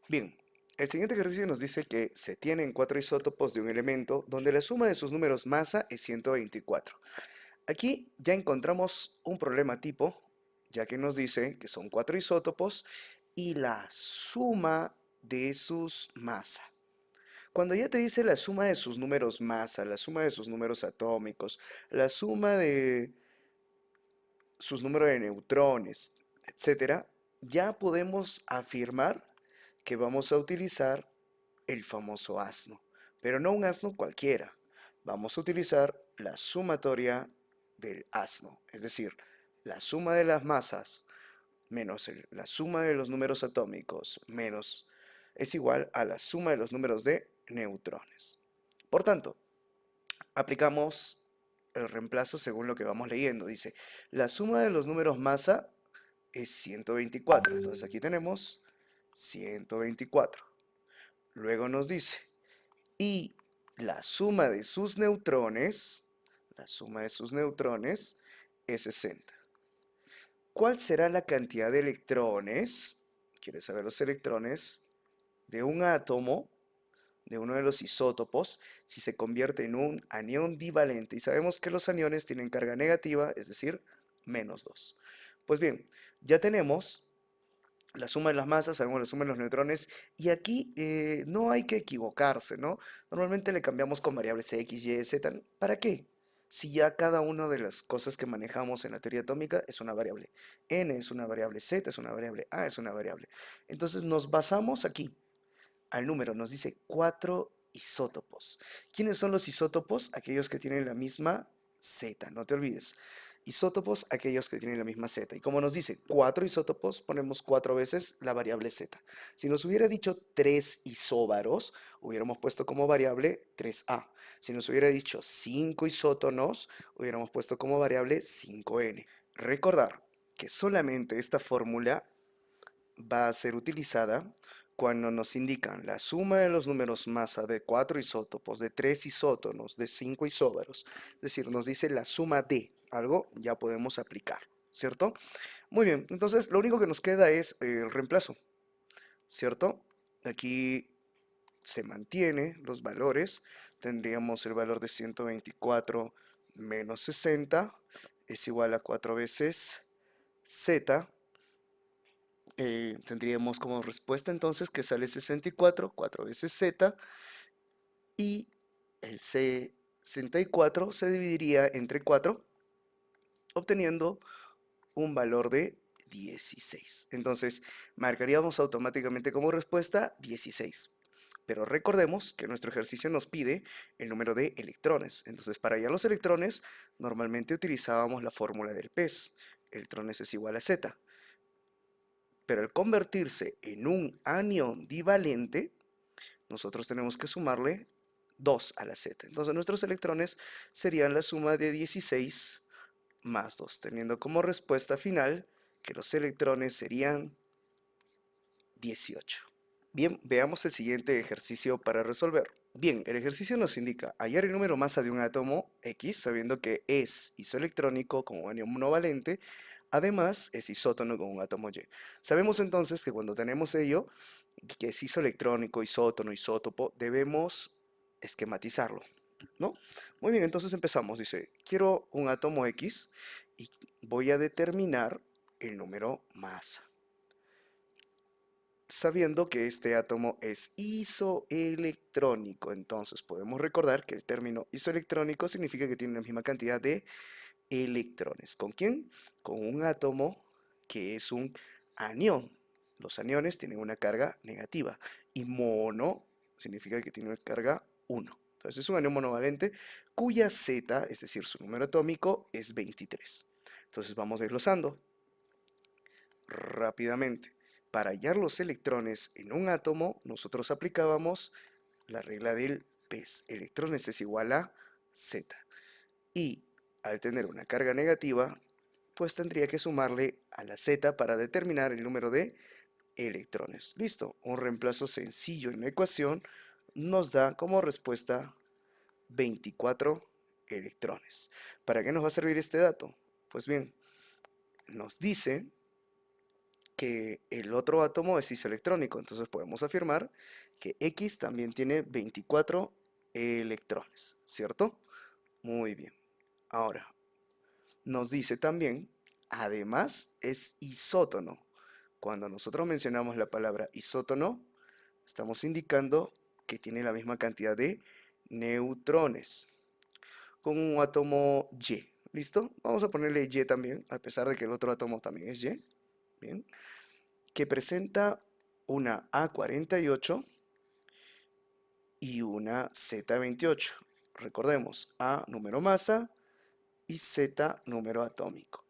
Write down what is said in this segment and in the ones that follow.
Bien, el siguiente ejercicio nos dice que se tienen cuatro isótopos de un elemento donde la suma de sus números masa es 124. Aquí ya encontramos un problema tipo, ya que nos dice que son cuatro isótopos y la suma de sus masa. Cuando ya te dice la suma de sus números masa, la suma de sus números atómicos, la suma de sus números de neutrones, etcétera, ya podemos afirmar que vamos a utilizar el famoso asno, pero no un asno cualquiera. Vamos a utilizar la sumatoria del asno, es decir, la suma de las masas menos la suma de los números atómicos menos es igual a la suma de los números de neutrones. Por tanto, aplicamos el reemplazo según lo que vamos leyendo. Dice, la suma de los números masa es 124. Entonces aquí tenemos 124. Luego nos dice, y la suma de sus neutrones es 60. ¿Cuál será la cantidad de electrones? ¿Quieres saber los electrones de un átomo, de uno de los isótopos, si se convierte en un anión divalente? Y sabemos que los aniones tienen carga negativa, es decir, -2. Pues bien, ya tenemos la suma de las masas, sabemos la suma de los neutrones, y aquí no hay que equivocarse, ¿no? Normalmente le cambiamos con variables x, y, z. ¿Para qué? Si ya cada una de las cosas que manejamos en la teoría atómica es una variable. N es una variable, z es una variable, a es una variable. Entonces nos basamos aquí al número, nos dice cuatro isótopos. ¿Quiénes son los isótopos? Aquellos que tienen la misma Z, no te olvides. Isótopos, aquellos que tienen la misma Z. Y como nos dice cuatro isótopos, ponemos cuatro veces la variable Z. Si nos hubiera dicho tres isóbaros, hubiéramos puesto como variable 3A. Si nos hubiera dicho cinco isótonos, hubiéramos puesto como variable 5N. Recordar que solamente esta fórmula va a ser utilizada cuando nos indican la suma de los números masa de cuatro isótopos, de tres isótonos, de cinco isóbaros. Es decir, nos dice la suma de algo, ya podemos aplicar, ¿cierto? Muy bien, entonces lo único que nos queda es el reemplazo, ¿cierto? Aquí se mantiene los valores. Tendríamos el valor de 124 menos 60 es igual a 4 veces z. Tendríamos como respuesta entonces que sale 64, 4 veces z, y el 64 se dividiría entre 4, obteniendo un valor de 16. Entonces, marcaríamos automáticamente como respuesta 16. Pero recordemos que nuestro ejercicio nos pide el número de electrones. Entonces, para hallar los electrones, normalmente utilizábamos la fórmula del PES. Electrones es igual a Z. Pero al convertirse en un anión divalente, nosotros tenemos que sumarle 2 a la Z. Entonces nuestros electrones serían la suma de 16 más 2, teniendo como respuesta final que los electrones serían 18. Bien, veamos el siguiente ejercicio para resolver. Bien, el ejercicio nos indica hallar el número masa de un átomo X, sabiendo que es isoelectrónico con un anión monovalente, además es isótono con un átomo Y. Sabemos entonces que cuando tenemos ello, que es isoelectrónico, isótono, isótopo, debemos esquematizarlo, ¿no? Muy bien, entonces empezamos. Dice, quiero un átomo X y voy a determinar el número masa, sabiendo que este átomo es isoelectrónico. Entonces podemos recordar que el término isoelectrónico significa que tiene la misma cantidad de electrones. ¿Con quién? Con un átomo que es un anión. Los aniones tienen una carga negativa y mono significa que tiene una carga 1. Entonces es un anión monovalente cuya Z, es decir, su número atómico, es 23. Entonces vamos desglosando rápidamente. Para hallar los electrones en un átomo, nosotros aplicábamos la regla del PES. Electrones es igual a Z. Y al tener una carga negativa, pues tendría que sumarle a la Z para determinar el número de electrones. Listo, un reemplazo sencillo en la ecuación nos da como respuesta 24 electrones. ¿Para qué nos va a servir este dato? Pues bien, nos dice que el otro átomo es isoelectrónico, entonces podemos afirmar que X también tiene 24 electrones, ¿cierto? Muy bien. Ahora, nos dice también, además es isótono. Cuando nosotros mencionamos la palabra isótono, estamos indicando que tiene la misma cantidad de neutrones con un átomo Y. ¿Listo? Vamos a ponerle Y también, a pesar de que el otro átomo también es Y. Bien. Que presenta una A48 y una Z28. Recordemos, A número masa y Z número atómico.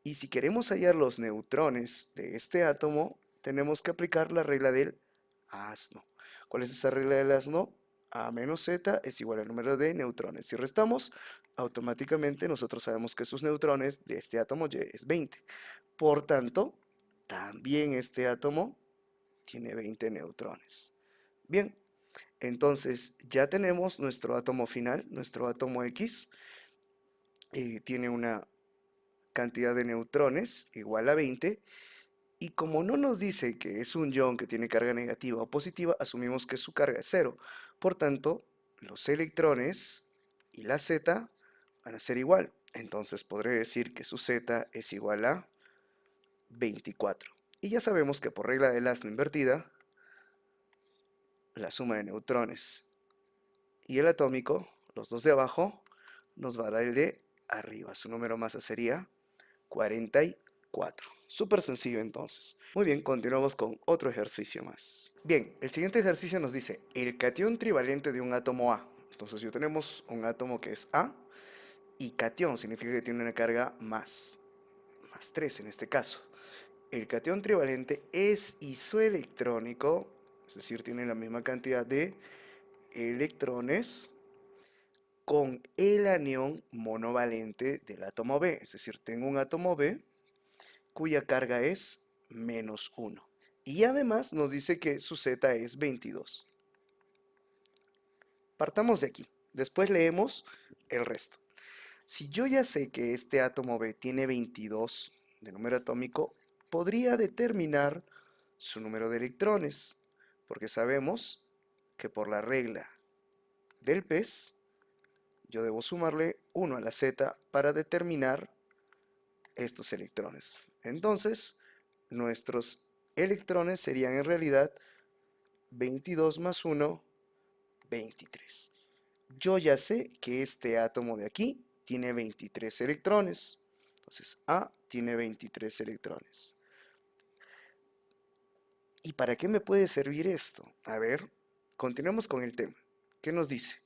Y si queremos hallar los neutrones de este átomo, tenemos que aplicar la regla del asno. ¿Cuál es esa regla del asno? A menos Z es igual al número de neutrones. Si restamos, automáticamente nosotros sabemos que sus neutrones de este átomo Y es 20. Por tanto, también este átomo tiene 20 neutrones. Bien, entonces ya tenemos nuestro átomo final, nuestro átomo X, tiene una cantidad de neutrones igual a 20, y como no nos dice que es un ion que tiene carga negativa o positiva, asumimos que su carga es cero. Por tanto, los electrones y la Z van a ser igual. Entonces podré decir que su Z es igual a 24. Y ya sabemos que por regla del asno invertida, la suma de neutrones y el atómico, los dos de abajo, nos va a dar el de arriba. Su número masa sería 44. Súper sencillo entonces. Muy bien, continuamos con otro ejercicio más. Bien, el siguiente ejercicio nos dice el catión trivalente de un átomo A. Entonces ya tenemos un átomo que es A y catión significa que tiene una carga más 3 en este caso. El catión trivalente es isoelectrónico, es decir, tiene la misma cantidad de electrones con el anión monovalente del átomo B. Es decir, tengo un átomo B cuya carga es -1. Y además nos dice que su Z es 22. Partamos de aquí. Después leemos el resto. Si yo ya sé que este átomo B tiene 22 de número atómico, podría determinar su número de electrones, porque sabemos que por la regla del pez, yo debo sumarle 1 a la Z para determinar estos electrones. Entonces, nuestros electrones serían en realidad 22 más 1, 23. Yo ya sé que este átomo de aquí tiene 23 electrones. Entonces, A tiene 23 electrones. ¿Y para qué me puede servir esto? A ver, continuemos con el tema. ¿Qué nos dice?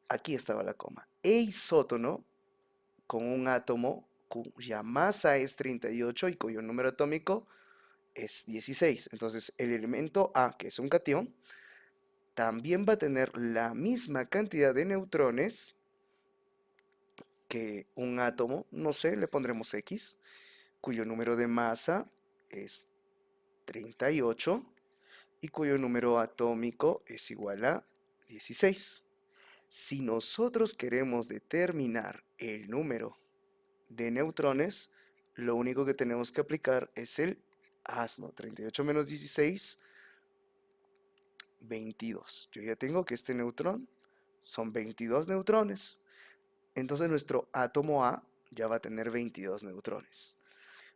Aquí estaba la coma. E isótono con un átomo cuya masa es 38 y cuyo número atómico es 16. Entonces, el elemento A, que es un catión, también va a tener la misma cantidad de neutrones que un átomo, no sé, le pondremos X, cuyo número de masa es 38 y cuyo número atómico es igual a 16. Si nosotros queremos determinar el número de neutrones, lo único que tenemos que aplicar es el asno. 38 menos 16, 22. Yo ya tengo que este neutrón son 22 neutrones. Entonces nuestro átomo A ya va a tener 22 neutrones.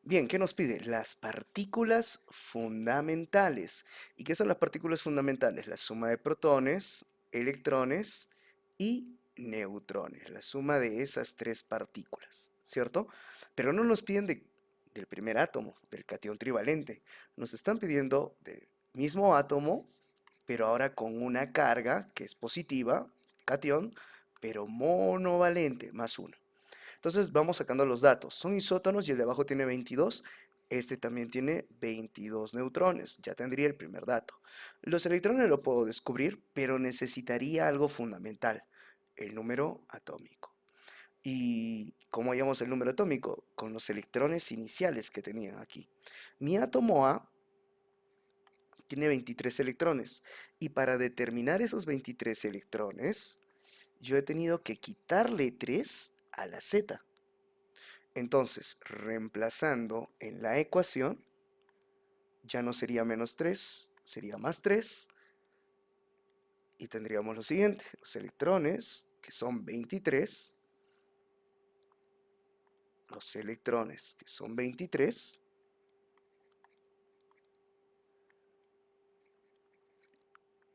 Bien, ¿qué nos pide? Las partículas fundamentales. ¿Y qué son las partículas fundamentales? La suma de protones, electrones y neutrones. La suma de esas tres partículas, ¿cierto? Pero no nos piden del primer átomo, del catión trivalente. Nos están pidiendo del mismo átomo, pero ahora con una carga que es positiva, catión, pero monovalente, +1. Entonces vamos sacando los datos. Son isótonos y el de abajo tiene 22. Este también tiene 22 neutrones. Ya tendría el primer dato. Los electrones lo puedo descubrir, pero necesitaría algo fundamental, el número atómico. ¿Y cómo hallamos el número atómico? Con los electrones iniciales que tenían aquí. Mi átomo A tiene 23 electrones. Y para determinar esos 23 electrones, yo he tenido que quitarle 3 a la Z. Entonces, reemplazando en la ecuación, ya no sería menos 3, sería más 3. Y tendríamos lo siguiente, los electrones, que son 23, los electrones, que son 23,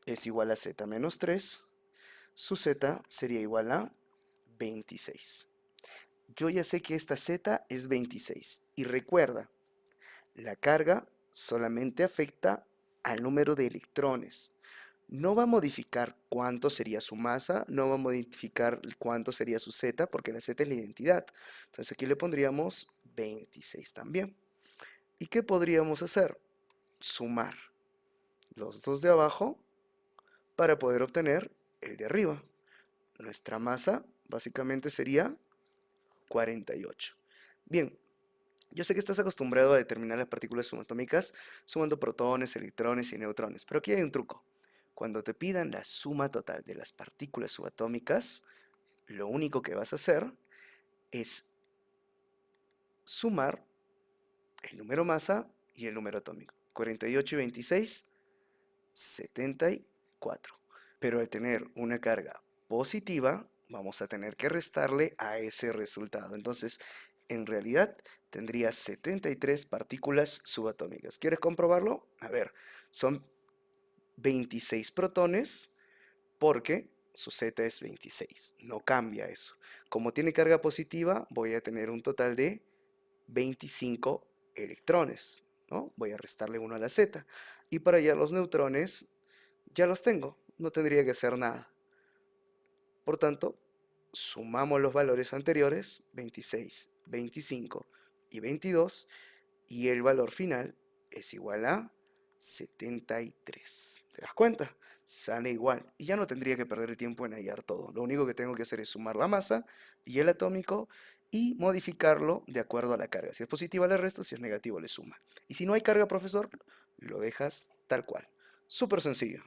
es igual a z menos 3, su z sería igual a 26. Yo ya sé que esta z es 26. Y recuerda, la carga solamente afecta al número de electrones. No va a modificar cuánto sería su masa, no va a modificar cuánto sería su z, porque la z es la identidad. Entonces aquí le pondríamos 26 también. ¿Y qué podríamos hacer? Sumar los dos de abajo para poder obtener el de arriba. Nuestra masa básicamente sería 48. Bien, yo sé que estás acostumbrado a determinar las partículas subatómicas sumando protones, electrones y neutrones, pero aquí hay un truco. Cuando te pidan la suma total de las partículas subatómicas, lo único que vas a hacer es sumar el número masa y el número atómico. 48 y 26, 74. Pero al tener una carga positiva, vamos a tener que restarle a ese resultado. Entonces, en realidad, tendría 73 partículas subatómicas. ¿Quieres comprobarlo? A ver, son 26 protones porque su z es 26. No cambia eso. Como tiene carga positiva, voy a tener un total de 25 electrones, ¿no? Voy a restarle 1 a la z. Y para allá los neutrones ya los tengo, no tendría que hacer nada. Por tanto, sumamos los valores anteriores, 26, 25 y 22, y el valor final es igual a 73. ¿Te das cuenta? Sale igual. Y ya no tendría que perder el tiempo en hallar todo. Lo único que tengo que hacer es sumar la masa y el atómico y modificarlo de acuerdo a la carga. Si es positiva le resta, si es negativo le suma. Y si no hay carga, profesor, lo dejas tal cual. Súper sencillo.